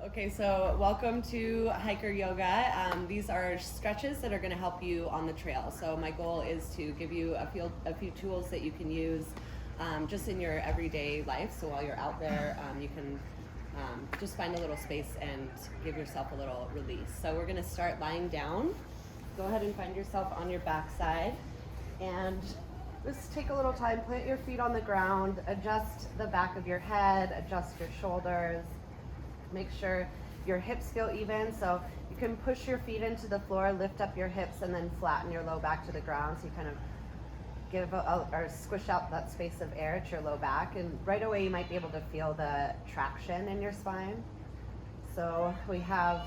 Okay, so welcome to Hiker Yoga. These are stretches that are going to help you on the trail. So my goal is to give you a few tools that you can use just in your everyday life. So while you're out there, you can just find a little space and give yourself a little release. So we're going to start lying down. Go ahead and find yourself on your backside, and just take a little time. Plant your feet on the ground. Adjust the back of your head. Adjust your shoulders. Make sure your hips feel even, so you can push your feet into the floor, lift up your hips, and then flatten your low back to the ground. So you kind of give or squish out that space of air at your low back, and right away you might be able to feel the traction in your spine. So we have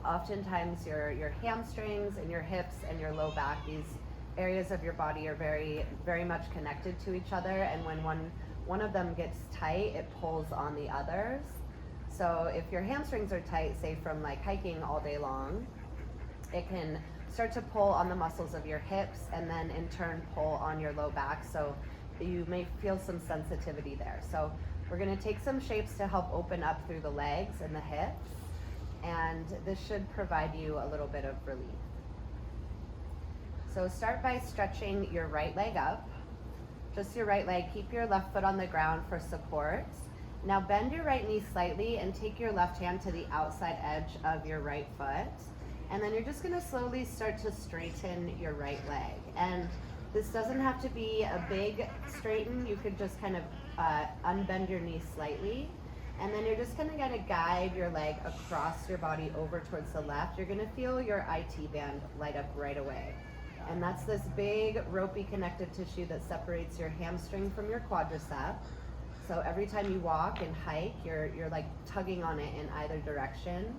oftentimes your hamstrings and your hips and your low back. These areas of your body are very, very much connected to each other, and when one of them gets tight, it pulls on the others. So if your hamstrings are tight, say from like hiking all day long, it can start to pull on the muscles of your hips and then in turn pull on your low back. So you may feel some sensitivity there. So we're going to take some shapes to help open up through the legs and the hips. And this should provide you a little bit of relief. So start by stretching your right leg up. Just your right leg. Keep your left foot on the ground for support. Now bend your right knee slightly and take your left hand to the outside edge of your right foot. And then you're just going to slowly start to straighten your right leg. And this doesn't have to be a big straighten. You could just kind of unbend your knee slightly. And then you're just going to guide your leg across your body over towards the left. You're going to feel your IT band light up right away. And that's this big ropey connective tissue that separates your hamstring from your quadricep. So every time you walk and hike, you're like tugging on it in either direction.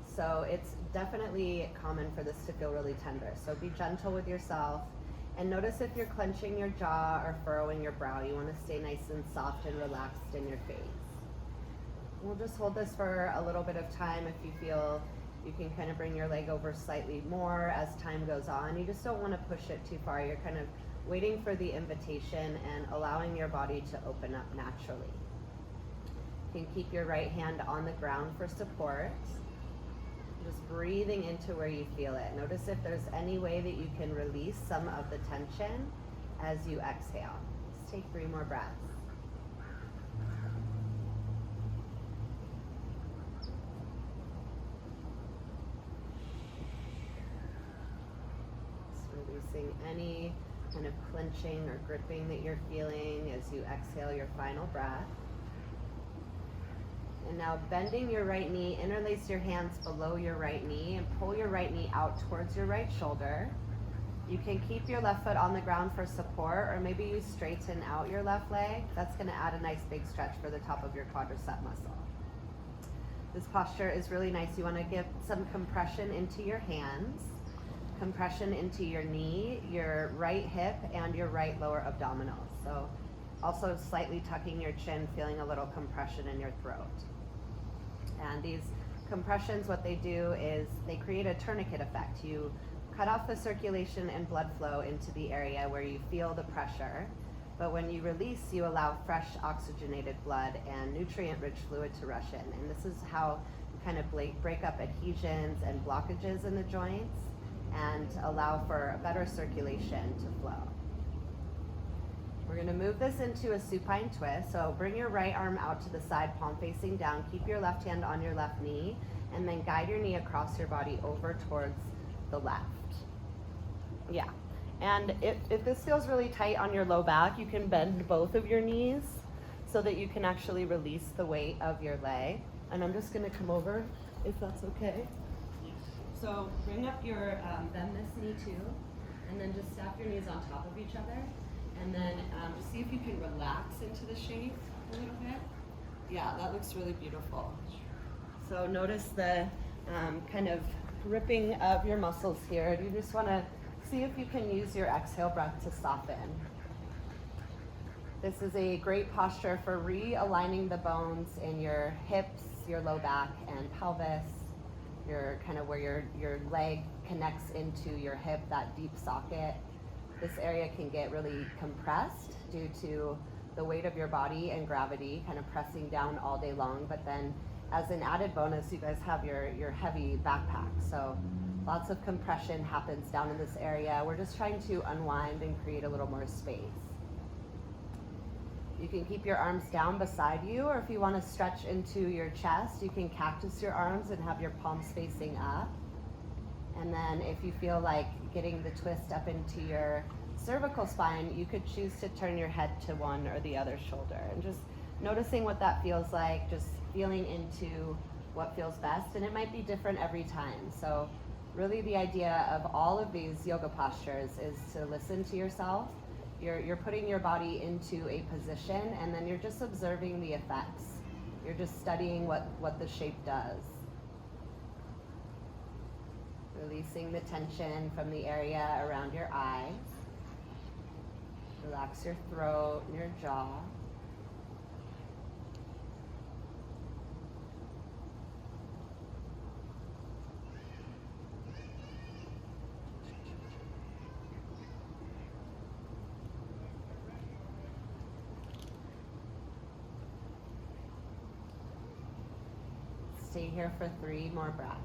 So it's definitely common for this to feel really tender. So be gentle with yourself and notice if you're clenching your jaw or furrowing your brow. You want to stay nice and soft and relaxed in your face. We'll just hold this for a little bit of time. If you feel you can kind of bring your leg over slightly more as time goes on. You just don't want to push it too far. You're kind of waiting for the invitation and allowing your body to open up naturally. You can keep your right hand on the ground for support. Just breathing into where you feel it. Notice if there's any way that you can release some of the tension as you exhale. Just take 3 more breaths. Just releasing any kind of clenching or gripping that you're feeling as you exhale your final breath. And now bending your right knee, interlace your hands below your right knee and pull your right knee out towards your right shoulder. You can keep your left foot on the ground for support, or maybe you straighten out your left leg. That's going to add a nice big stretch for the top of your quadricep muscle. This posture is really nice. You want to give some compression into your hands, compression into your knee, your right hip, and your right lower abdominals. So also slightly tucking your chin, feeling a little compression in your throat. And these compressions, what they do is they create a tourniquet effect. You cut off the circulation and blood flow into the area where you feel the pressure. But when you release, you allow fresh oxygenated blood and nutrient-rich fluid to rush in. And this is how you kind of break up adhesions and blockages in the joints and allow for a better circulation to flow. We're going to move this into a supine twist. So bring your right arm out to the side, palm facing down. Keep your left hand on your left knee, and then guide your knee across your body over towards the left. Yeah. And if this feels really tight on your low back, you can bend both of your knees so that you can actually release the weight of your leg. And I'm just going to come over, if that's okay. So bring up your, bend this knee too, and then just stack your knees on top of each other. And then just see if you can relax into the shape a little bit. Yeah, that looks really beautiful. So notice the kind of gripping of your muscles here. You just want to see if you can use your exhale breath to soften. This is a great posture for realigning the bones in your hips, your low back, and pelvis. Your kind of where your leg connects into your hip, that deep socket. This area can get really compressed due to the weight of your body and gravity kind of pressing down all day long. But then as an added bonus, you guys have your heavy backpack. So lots of compression happens down in this area. We're just trying to unwind and create a little more space. You can keep your arms down beside you, or if you want to stretch into your chest, you can cactus your arms and have your palms facing up. And then if you feel like getting the twist up into your cervical spine, you could choose to turn your head to one or the other shoulder and just noticing what that feels like, just feeling into what feels best. And it might be different every time. So really the idea of all of these yoga postures is to listen to yourself. You're putting your body into a position, and then you're just observing the effects. You're just studying what the shape does. Releasing the tension from the area around your eyes. Relax your throat and your jaw. Stay here for 3 more breaths.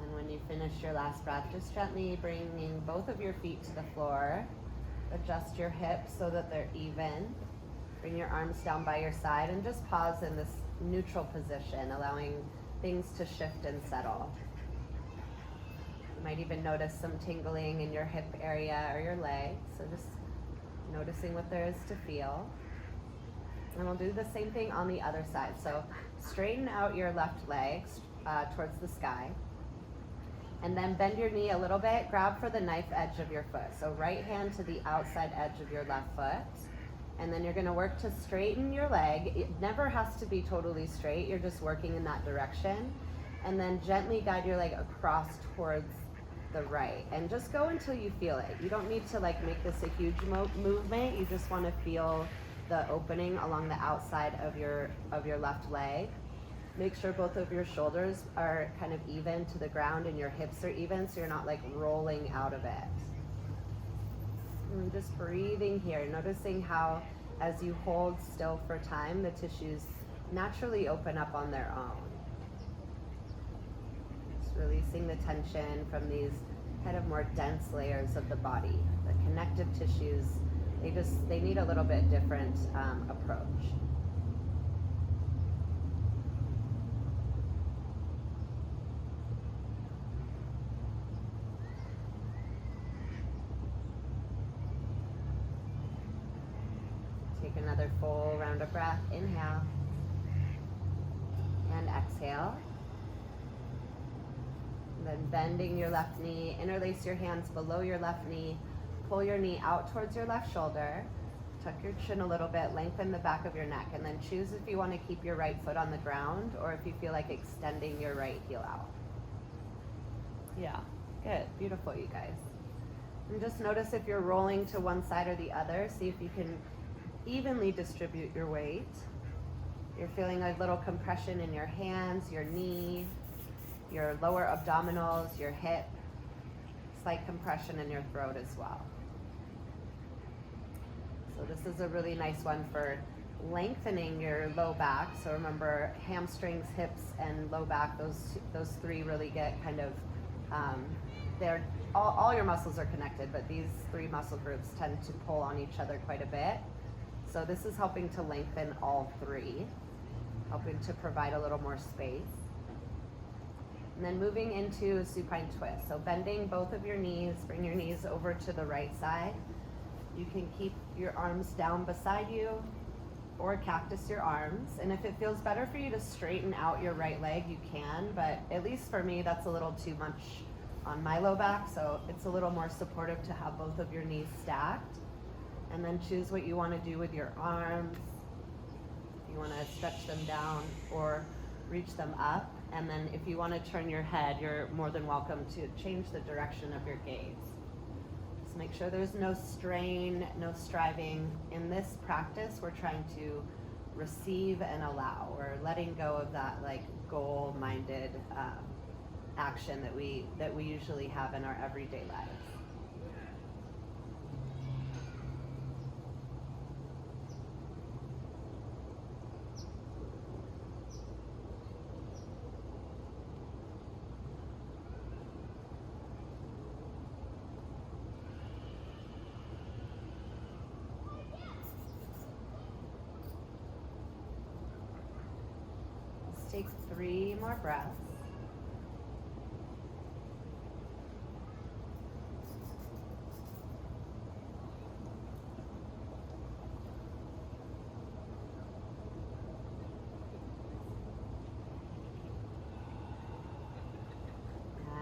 And when you finish your last breath, just gently bringing both of your feet to the floor. Adjust your hips so that they're even. Bring your arms down by your side and just pause in this neutral position, allowing things to shift and settle. You might even notice some tingling in your hip area or your legs, so just noticing what there is to feel. And we'll do the same thing on the other side. So straighten out your left leg towards the sky. And then bend your knee a little bit, grab for the knife edge of your foot. So right hand to the outside edge of your left foot. And then you're gonna work to straighten your leg. It never has to be totally straight. You're just working in that direction. And then gently guide your leg across towards the right. And just go until you feel it. You don't need to like make this a huge movement. You just wanna feel the opening along the outside of your left leg. Make sure both of your shoulders are kind of even to the ground and your hips are even, so you're not like rolling out of it. And just breathing here, noticing how as you hold still for time, the tissues naturally open up on their own. Just releasing the tension from these kind of more dense layers of the body. The connective tissues, they need a little bit different approach. Take another full round of breath. Inhale and exhale. And then bending your left knee, interlace your hands below your left knee, pull your knee out towards your left shoulder, tuck your chin a little bit, lengthen the back of your neck, and then choose if you want to keep your right foot on the ground or if you feel like extending your right heel out. Yeah, good, beautiful, you guys. And just notice if you're rolling to one side or the other, see if you can evenly distribute your weight. You're feeling a little compression in your hands, your knee, your lower abdominals, your hip, slight compression in your throat as well. So this is a really nice one for lengthening your low back. So remember, hamstrings, hips, and low back, those 3 really get kind of, they're all your muscles are connected, but these 3 muscle groups tend to pull on each other quite a bit. So this is helping to lengthen all 3, helping to provide a little more space. And then moving into a supine twist. So bending both of your knees, bring your knees over to the right side. You can keep your arms down beside you or cactus your arms. And if it feels better for you to straighten out your right leg, you can, but at least for me, that's a little too much on my low back. So it's a little more supportive to have both of your knees stacked. And then choose what you want to do with your arms. You want to stretch them down or reach them up. And then if you want to turn your head, you're more than welcome to change the direction of your gaze. So make sure there's no strain, no striving. In this practice, we're trying to receive and allow. We're letting go of that like goal-minded action that we usually have in our everyday lives. Take 3 more breaths.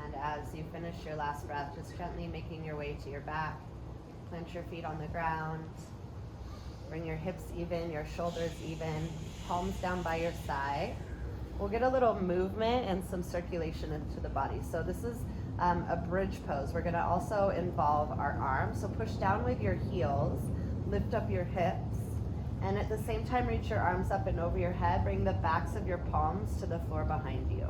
And as you finish your last breath, just gently making your way to your back. Plant your feet on the ground. Bring your hips even, your shoulders even, palms down by your side. We'll get a little movement and some circulation into the body. So this is a bridge pose. We're going to also involve our arms. So push down with your heels, lift up your hips, and at the same time reach your arms up and over your head. Bring the backs of your palms to the floor behind you.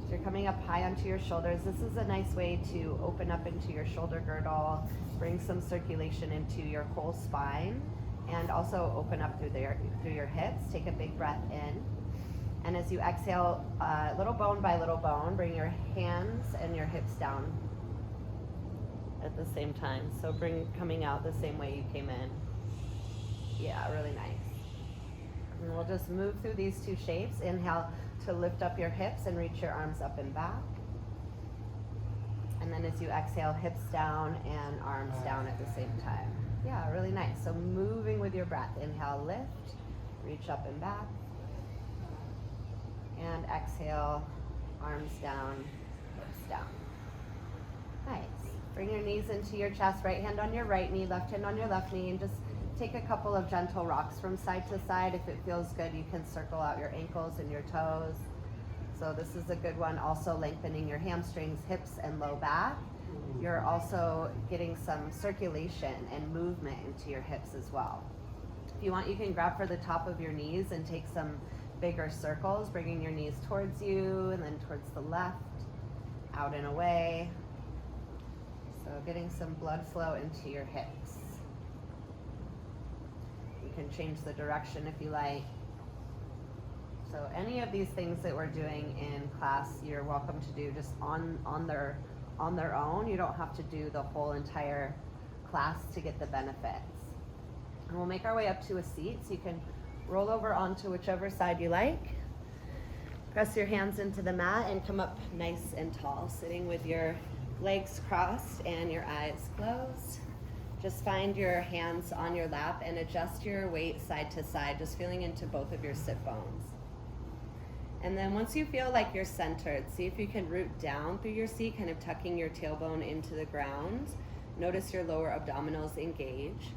So you're coming up high onto your shoulders. This is a nice way to open up into your shoulder girdle, bring some circulation into your whole spine, and also open up through your hips. Take a big breath in. And as you exhale, little bone by little bone, bring your hands and your hips down at the same time. So coming out the same way you came in. Yeah, really nice. And we'll just move through these 2 shapes. Inhale to lift up your hips and reach your arms up and back. And then as you exhale, hips down and arms down at the same time. Yeah, really nice. So moving with your breath. Inhale, lift, reach up and back. And exhale, arms down, hips down. Nice. Bring your knees into your chest, right hand on your right knee, left hand on your left knee, and just take a couple of gentle rocks from side to side. If it feels good, you can circle out your ankles and your toes. So this is a good one. Also lengthening your hamstrings, hips, and low back. You're also getting some circulation and movement into your hips as well. If you want, you can grab for the top of your knees and take some bigger circles, bringing your knees towards you and then towards the left, out and away. So getting some blood flow into your hips. You can change the direction if you like. So any of these things that we're doing in class, you're welcome to do just on their own. You don't have to do the whole entire class to get the benefits. And we'll make our way up to a seat, so you can roll over onto whichever side you like. Press your hands into the mat and come up nice and tall, sitting with your legs crossed and your eyes closed. Just find your hands on your lap and adjust your weight side to side, just feeling into both of your sit bones. And then once you feel like you're centered, see if you can root down through your seat, kind of tucking your tailbone into the ground. Notice your lower abdominals engage.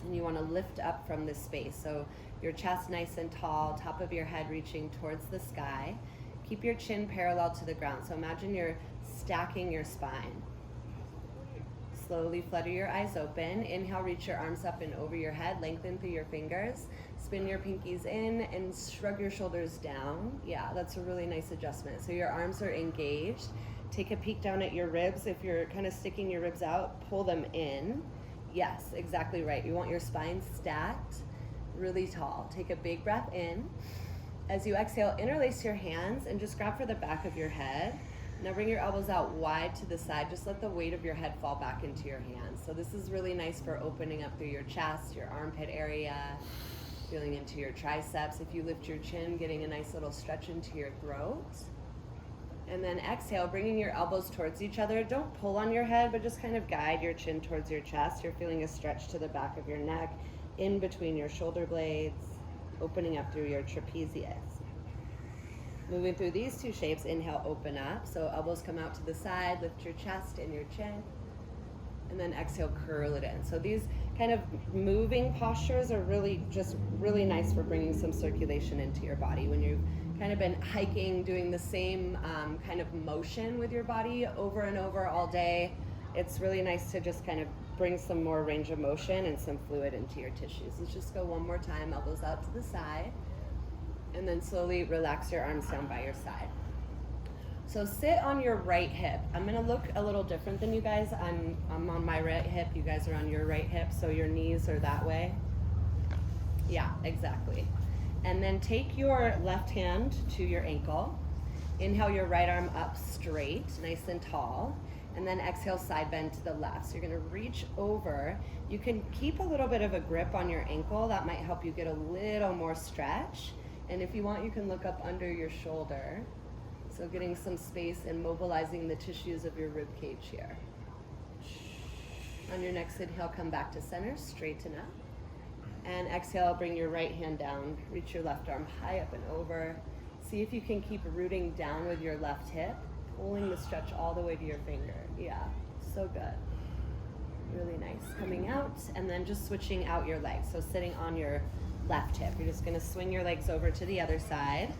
And you want to lift up from this space. So your chest nice and tall, top of your head reaching towards the sky. Keep your chin parallel to the ground. So imagine you're stacking your spine. Slowly flutter your eyes open. Inhale, reach your arms up and over your head. Lengthen through your fingers. Spin your pinkies in and shrug your shoulders down. Yeah, that's a really nice adjustment. So your arms are engaged. Take a peek down at your ribs. If you're kind of sticking your ribs out, pull them in. Yes, exactly right. You want your spine stacked, really tall. Take a big breath in. As you exhale, interlace your hands and just grab for the back of your head. Now bring your elbows out wide to the side. Just let the weight of your head fall back into your hands. So this is really nice for opening up through your chest, your armpit area, feeling into your triceps. If you lift your chin, getting a nice little stretch into your throat. And then exhale, bringing your elbows towards each other. Don't pull on your head, but just kind of guide your chin towards your chest. You're feeling a stretch to the back of your neck, in between your shoulder blades, opening up through your trapezius. Moving through these 2 shapes, inhale, open up. So elbows come out to the side, lift your chest and your chin. And then exhale, curl it in. So these kind of moving postures are really nice for bringing some circulation into your body. When you've kind of been hiking, doing the same kind of motion with your body over and over all day, it's really nice to just kind of bring some more range of motion and some fluid into your tissues. Let's just go one more time, elbows out to the side, and then slowly relax your arms down by your side. So sit on your right hip. I'm gonna look a little different than you guys. I'm on my right hip, you guys are on your right hip, so your knees are that way. Yeah, exactly. And then take your left hand to your ankle. Inhale your right arm up straight, nice and tall. And then exhale, side bend to the left. So you're gonna reach over. You can keep a little bit of a grip on your ankle. That might help you get a little more stretch. And if you want, you can look up under your shoulder. So getting some space and mobilizing the tissues of your rib cage here. On your next inhale, come back to center, straighten up. And exhale, bring your right hand down, reach your left arm high up and over. See if you can keep rooting down with your left hip, pulling the stretch all the way to your finger. Yeah, so good. Really nice. Coming out, and then just switching out your legs. So sitting on your left hip. You're just gonna swing your legs over to the other side.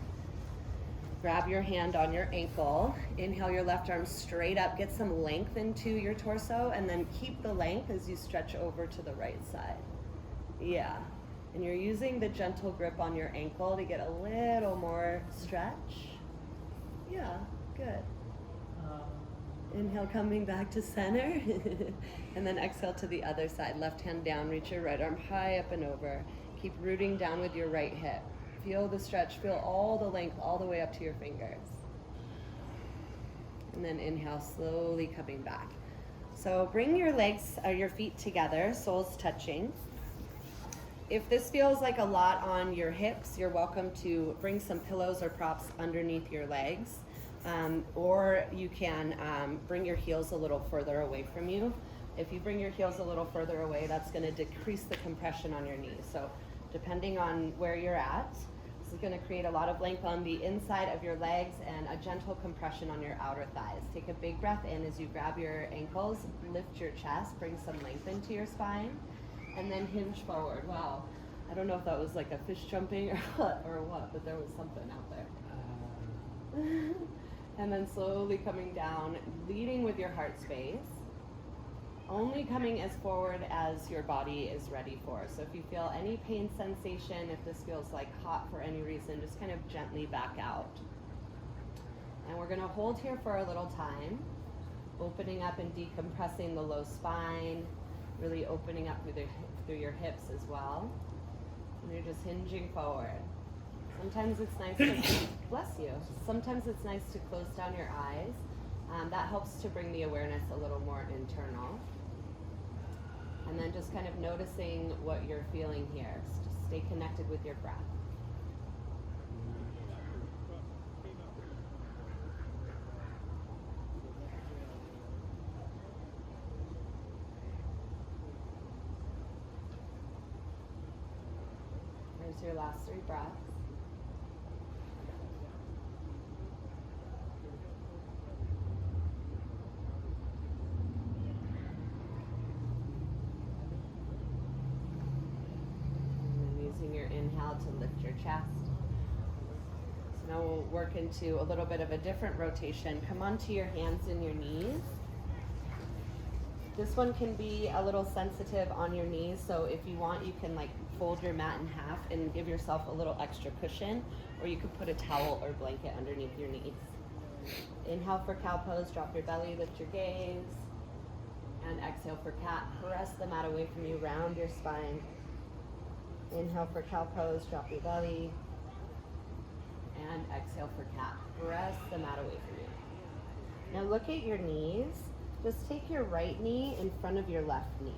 Grab your hand on your ankle. Inhale your left arm straight up. Get some length into your torso, and then keep the length as you stretch over to the right side. Yeah. And you're using the gentle grip on your ankle to get a little more stretch. Yeah, good. Inhale, coming back to center. And then exhale to the other side. Left hand down, reach your right arm high up and over. Keep rooting down with your right hip. Feel the stretch, feel all the length all the way up to your fingers. And then inhale, slowly coming back. So bring your legs or your feet together, soles touching. If this feels like a lot on your hips, you're welcome to bring some pillows or props underneath your legs. Or you can bring your heels a little further away from you. If you bring your heels a little further away, that's gonna decrease the compression on your knees. So depending on where you're at, this is gonna create a lot of length on the inside of your legs and a gentle compression on your outer thighs. Take a big breath in as you grab your ankles, lift your chest, bring some length into your spine, and then hinge forward. Wow, I don't know if that was like a fish jumping or what, but there was something out there. And then slowly coming down, leading with your heart space. Only coming as forward as your body is ready for. So if you feel any pain sensation, if this feels like hot for any reason, just kind of gently back out. And we're gonna hold here for a little time, opening up and decompressing the low spine, really opening up through your hips as well. And you're just hinging forward. Sometimes it's nice to, bless you, sometimes it's nice to close down your eyes. That helps to bring the awareness a little more internal. And then just kind of noticing what you're feeling here. Just stay connected with your breath. There's your last 3 breaths. Your inhale to lift your chest. So now we'll work into a little bit of a different rotation. Come onto your hands and your knees. This one can be a little sensitive on your knees, so if you want, you can like fold your mat in half and give yourself a little extra cushion, or you could put a towel or blanket underneath your knees. Inhale for cow pose, drop your belly, lift your gaze, and exhale for cat. Press the mat away from you, round your spine. Inhale for cow pose, drop your belly, and exhale for cat. Press the mat away from you. Now look at your knees. Just take your right knee in front of your left knee.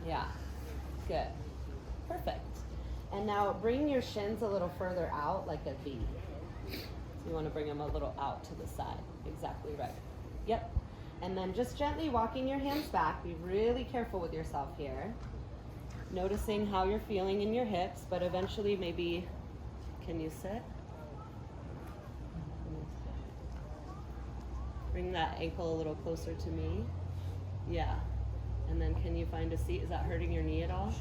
Yeah, good, perfect. And now bring your shins a little further out like a V. So you want to bring them a little out to the side. Exactly right. Yep. And then just gently walking your hands back. Be really careful with yourself here. Noticing how you're feeling in your hips, but eventually maybe, can you sit? Bring that ankle a little closer to me. Yeah. And then can you find a seat? Is that hurting your knee at all?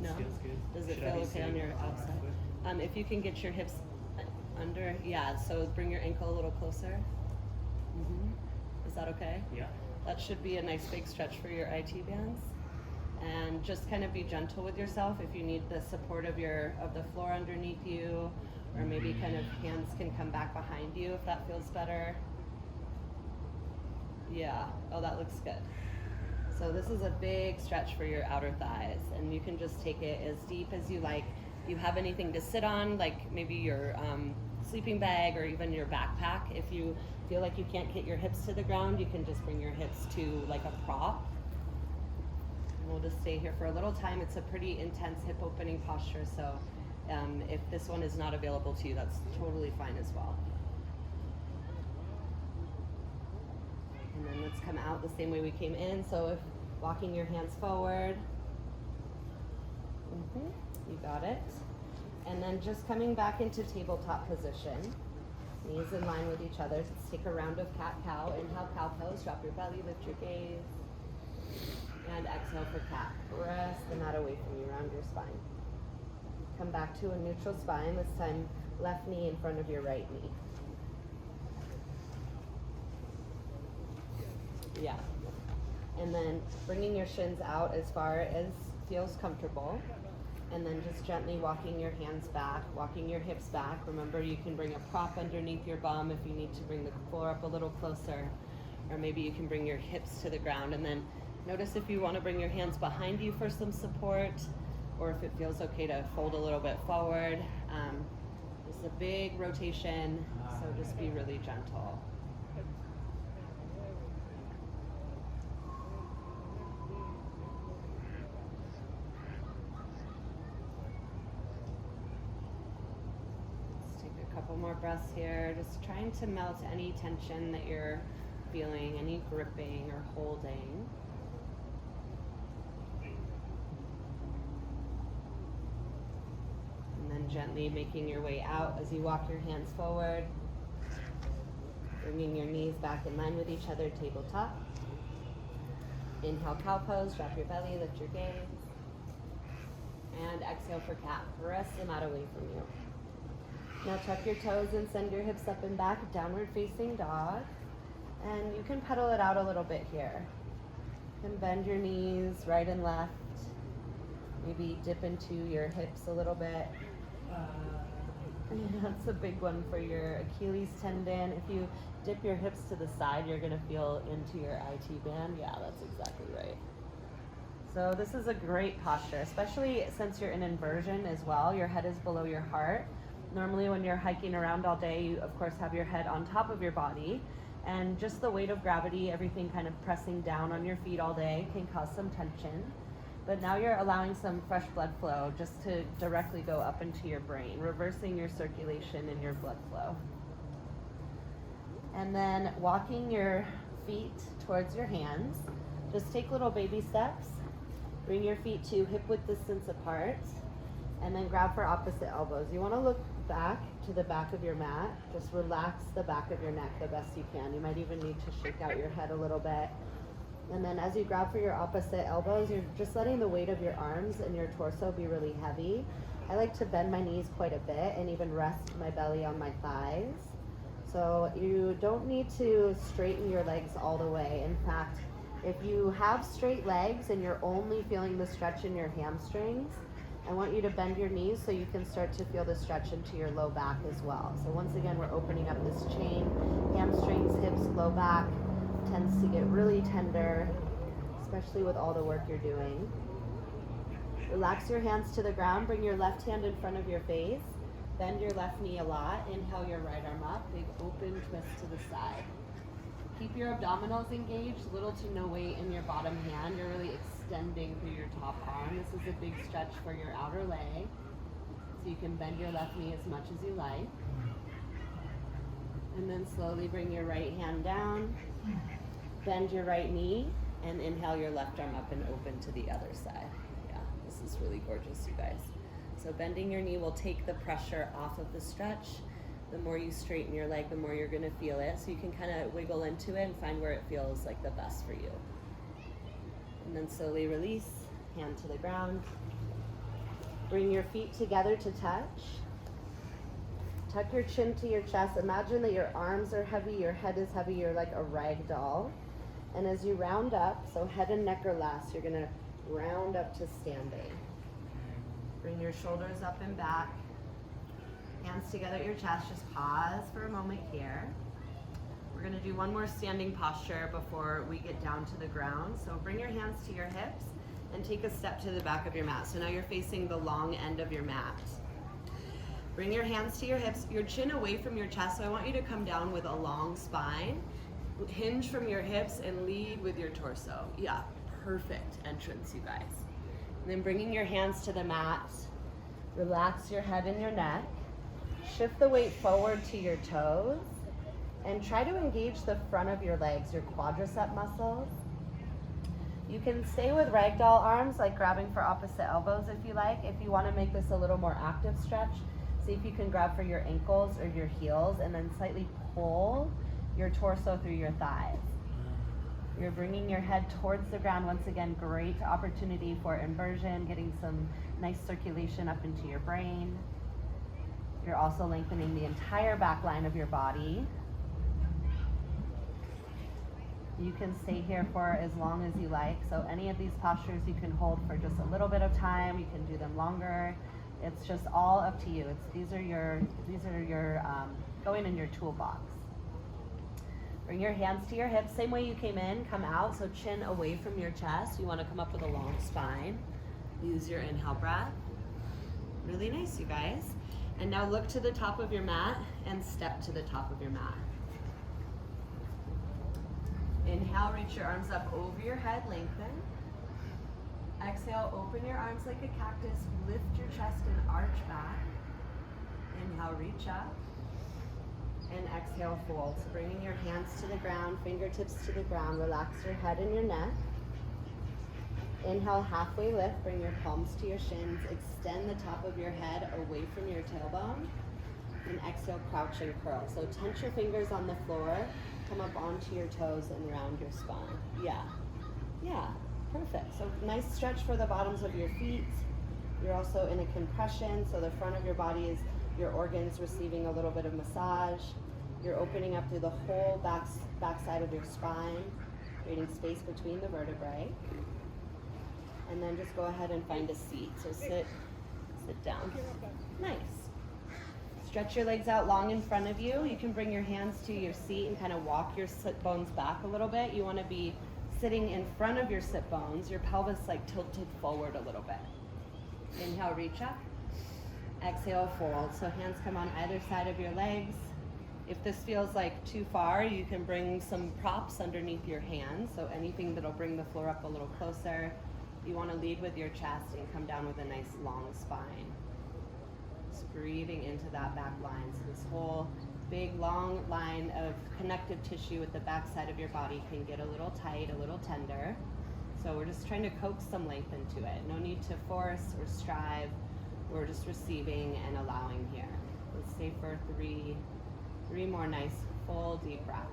No? Feels good. Does it feel okay on your outside? If you can get your hips under, yeah, so bring your ankle a little closer. Is that okay? Yeah. That should be a nice big stretch for your IT bands. And just kind of be gentle with yourself if you need the support of the floor underneath you, or maybe kind of hands can come back behind you if that feels better. Yeah, oh, that looks good. So this is a big stretch for your outer thighs, and you can just take it as deep as you like. If you have anything to sit on, like maybe your sleeping bag or even your backpack, if you feel like you can't get your hips to the ground, you can just bring your hips to like a prop. And we'll just stay here for a little time. It's a pretty intense hip opening posture, so if this one is not available to you, that's totally fine as well. And then let's come out the same way we came in. So if walking your hands forward, you got it. And then just coming back into tabletop position, knees in line with each other. Let's take a round of cat-cow. Inhale, cow pose, drop your belly, lift your gaze. And exhale for cat. Press the mat away from you, round your spine. Come back to a neutral spine, this time left knee in front of your right knee. Yeah. And then bringing your shins out as far as feels comfortable. And then just gently walking your hands back, walking your hips back. Remember, you can bring a prop underneath your bum if you need to bring the floor up a little closer. Or maybe you can bring your hips to the ground. And then notice if you want to bring your hands behind you for some support, or if it feels okay to fold a little bit forward. This is a big rotation, so just be really gentle. Let's take a couple more breaths here, just trying to melt any tension that you're feeling, any gripping or holding. And then gently making your way out as you walk your hands forward, bringing your knees back in line with each other, tabletop. Inhale, cow pose, drop your belly, lift your gaze. And exhale for cat. Press the mat away from you. Now tuck your toes and send your hips up and back, downward facing dog. And you can pedal it out a little bit here. You can bend your knees right and left. Maybe dip into your hips a little bit. That's a big one for your Achilles tendon. If you dip your hips to the side, you're going to feel into your IT band. Yeah, that's exactly right. So this is a great posture, especially since you're in inversion as well. Your head is below your heart. Normally when you're hiking around all day, you of course have your head on top of your body. And just the weight of gravity, everything kind of pressing down on your feet all day can cause some tension. But now you're allowing some fresh blood flow just to directly go up into your brain, reversing your circulation and your blood flow. And then walking your feet towards your hands. Just take little baby steps. Bring your feet to hip width distance apart. And then grab for opposite elbows. You want to look back to the back of your mat. Just relax the back of your neck the best you can. You might even need to shake out your head a little bit. And then as you grab for your opposite elbows, you're just letting the weight of your arms and your torso be really heavy. I like to bend my knees quite a bit and even rest my belly on my thighs. So you don't need to straighten your legs all the way. In fact, if you have straight legs and you're only feeling the stretch in your hamstrings, I want you to bend your knees so you can start to feel the stretch into your low back as well. So once again, we're opening up this chain, hamstrings, hips, low back. Tends to get really tender, especially with all the work you're doing. Relax your hands to the ground. Bring your left hand in front of your face. Bend your left knee a lot. Inhale your right arm up. Big open twist to the side. Keep your abdominals engaged. Little to no weight in your bottom hand. You're really extending through your top arm. This is a big stretch for your outer leg. So you can bend your left knee as much as you like. And then slowly bring your right hand down. Bend your right knee and inhale your left arm up and open to the other side. Yeah, this is really gorgeous, you guys. So bending your knee will take the pressure off of the stretch. The more you straighten your leg, the more you're going to feel it. So you can kind of wiggle into it and find where it feels like the best for you. And then slowly release, hand to the ground. Bring your feet together to touch. Tuck your chin to your chest. Imagine that your arms are heavy, your head is heavy, you're like a rag doll. And as you round up, so head and neck are last, you're gonna round up to standing. Bring your shoulders up and back. Hands together at your chest, just pause for a moment here. We're gonna do one more standing posture before we get down to the ground. So bring your hands to your hips and take a step to the back of your mat. So now you're facing the long end of your mat. Bring your hands to your hips, your chin away from your chest. So I want you to come down with a long spine. Hinge from your hips and lead with your torso. Yeah, perfect entrance, you guys. And then bringing your hands to the mat, relax your head and your neck. Shift the weight forward to your toes and try to engage the front of your legs, your quadricep muscles. You can stay with ragdoll arms, like grabbing for opposite elbows if you like. If you want to make this a little more active stretch, see if you can grab for your ankles or your heels and then slightly pull your torso through your thighs. You're bringing your head towards the ground. Once again, great opportunity for inversion, getting some nice circulation up into your brain. You're also lengthening the entire back line of your body. You can stay here for as long as you like. So any of these postures you can hold for just a little bit of time. You can do them longer. It's just all up to you. These are your going in your toolbox. Bring your hands to your hips, same way you came in, come out, so chin away from your chest. You want to come up with a long spine. Use your inhale breath. Really nice, you guys. And now look to the top of your mat and step to the top of your mat. Inhale, reach your arms up over your head, lengthen. Exhale, open your arms like a cactus, lift your chest and arch back. Inhale, reach up. And exhale, fold. So bringing your hands to the ground, fingertips to the ground, relax your head and your neck. Inhale, halfway lift, bring your palms to your shins, extend the top of your head away from your tailbone. And exhale, crouch and curl. So tense your fingers on the floor, come up onto your toes and round your spine. Yeah, perfect. So nice stretch for the bottoms of your feet. You're also in a compression, so the front of your body is your organs receiving a little bit of massage. You're opening up through the whole back side of your spine, creating space between the vertebrae. And then just go ahead and find a seat. So sit down. Nice. Stretch your legs out long in front of you. You can bring your hands to your seat and kind of walk your sit bones back a little bit. You want to be sitting in front of your sit bones, your pelvis like tilted forward a little bit. Inhale, reach up. Exhale, fold. So hands come on either side of your legs. If this feels like too far, you can bring some props underneath your hands. So anything that'll bring the floor up a little closer. You want to lead with your chest and come down with a nice long spine. Just breathing into that back line. So this whole big long line of connective tissue at the back side of your body can get a little tight, a little tender. So we're just trying to coax some length into it. No need to force or strive. We're just receiving and allowing here. Let's stay for three more nice full deep breaths.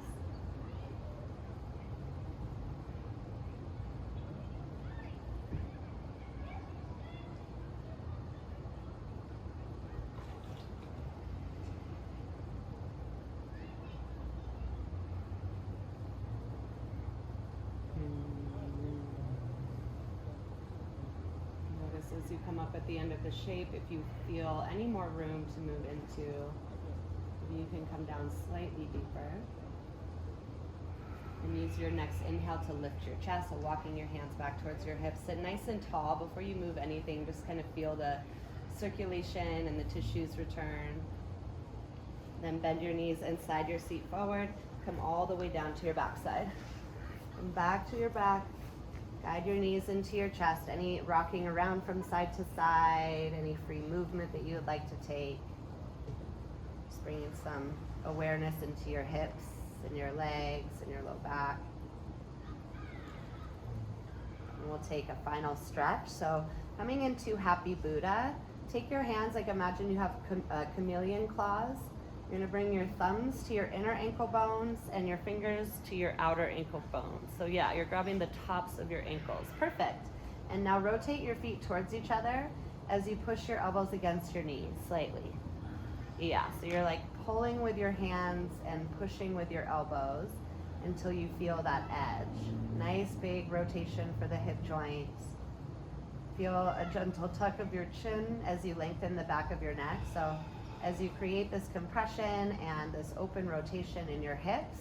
Notice as you come up at the end of the shape, if you feel any more room to move into, you can come down slightly deeper. And use your next inhale to lift your chest, so walking your hands back towards your hips. Sit nice and tall. Before you move anything, just kind of feel the circulation and the tissues return. Then bend your knees and slide your seat forward. Come all the way down to your backside. And back to your back. Guide your knees into your chest. Any rocking around from side to side, any free movement that you would like to take. Just bringing some awareness into your hips and your legs and your low back. And we'll take a final stretch. So coming into Happy Buddha, take your hands, like imagine you have chameleon claws. You're gonna bring your thumbs to your inner ankle bones and your fingers to your outer ankle bones. So yeah, you're grabbing the tops of your ankles. Perfect. And now rotate your feet towards each other as you push your elbows against your knees slightly. Yeah, so you're like pulling with your hands and pushing with your elbows until you feel that edge. Nice big rotation for the hip joints. Feel a gentle tuck of your chin as you lengthen the back of your neck. So as you create this compression and this open rotation in your hips,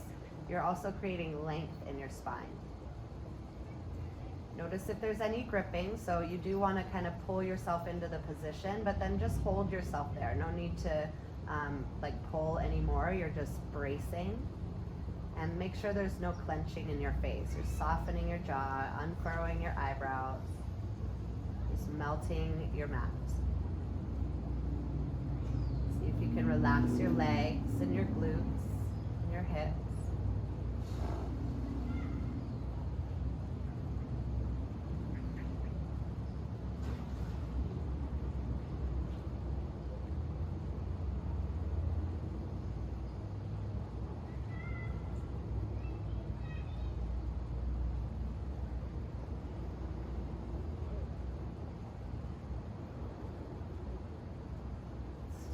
you're also creating length in your spine. Notice if there's any gripping, so you do want to kind of pull yourself into the position, but then just hold yourself there. No need to like pull anymore, you're just bracing. And make sure there's no clenching in your face. You're softening your jaw, unfurrowing your eyebrows, just melting your mat. See if you can relax your legs and your glutes and your hips.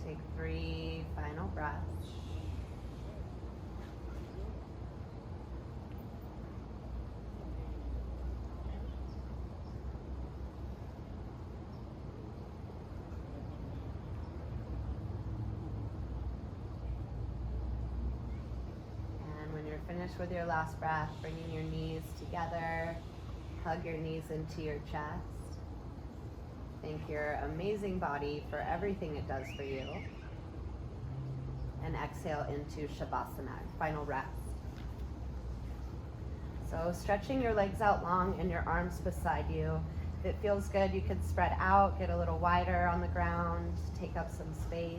Take 3 final breaths. And when you're finished with your last breath, bringing your knees together, hug your knees into your chest. Thank your amazing body for everything it does for you. And exhale into Shavasana, final rest. So stretching your legs out long and your arms beside you. If it feels good, you can spread out, get a little wider on the ground, take up some space.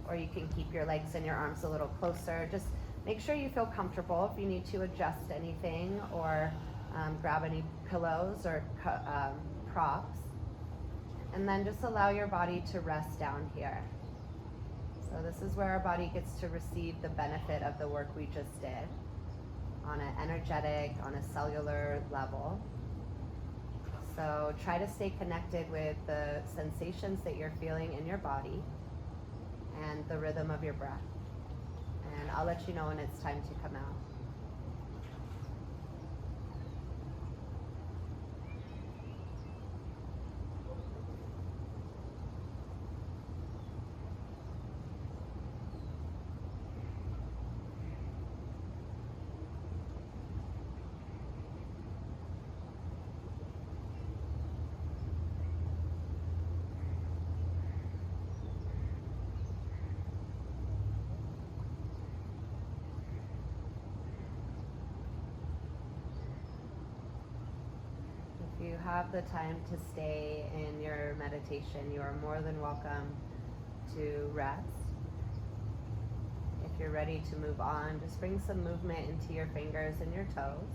Or you can keep your legs and your arms a little closer. Just make sure you feel comfortable. If you need to adjust anything or grab any pillows or props. And then just allow your body to rest down here. So this is where our body gets to receive the benefit of the work we just did on an energetic, on a cellular level. So try to stay connected with the sensations that you're feeling in your body and the rhythm of your breath. And I'll let you know when it's time to come out. If you have the time to stay in your meditation, you are more than welcome to rest. If you're ready to move on, just bring some movement into your fingers and your toes.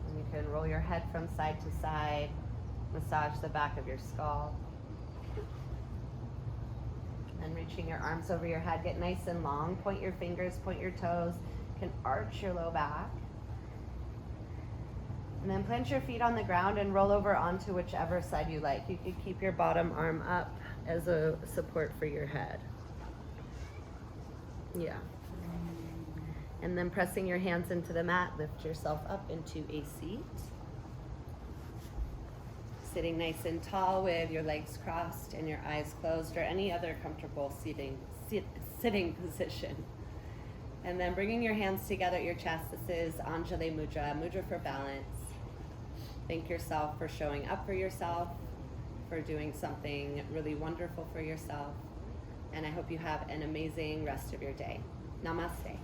And you can roll your head from side to side, massage the back of your skull. And reaching your arms over your head, get nice and long, point your fingers, point your toes, you can arch your low back. And then plant your feet on the ground and roll over onto whichever side you like. You could keep your bottom arm up as a support for your head. Yeah. And then pressing your hands into the mat, lift yourself up into a seat. Sitting nice and tall with your legs crossed and your eyes closed, or any other comfortable sitting position. And then bringing your hands together at your chest. This is Anjali Mudra, Mudra for balance. Thank yourself for showing up for yourself, for doing something really wonderful for yourself. And I hope you have an amazing rest of your day. Namaste.